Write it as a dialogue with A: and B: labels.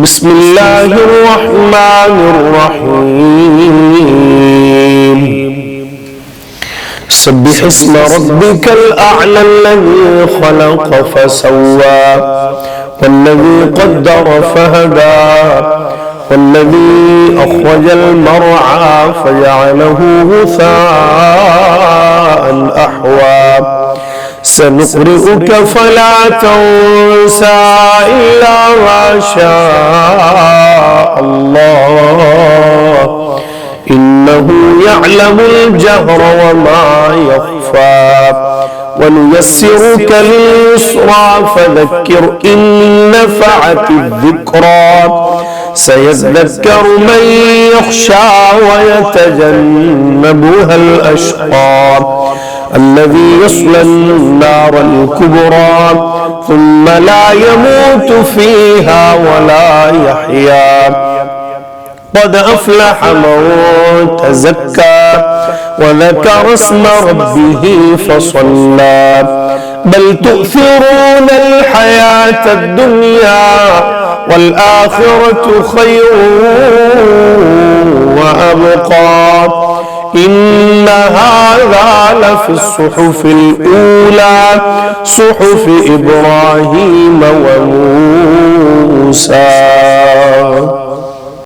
A: بسم الله الرحمن الرحيم سبح اسم ربك الأعلى الذي خلق فسوى والذي قدر فهدى والذي أخرج المرعى فجعله غثاء أحوى سنقرئك فلا تنسى إلا ما شاء الله إنه يعلم الجهر وما يخفى ونيسرك لليسرى فذكر إن نفعت الذكرى سيذكر من يخشى ويتجنبها الأشقى الذي يصلى النار الكبرى ثم لا يموت فيها ولا يحيا قد أفلح من تزكى وذكر اسم ربه فصلى بل تؤثرون الحياة الدنيا والآخرة خير وأبقى إن هذا لفي الصحف الأولى صحف إبراهيم وموسى.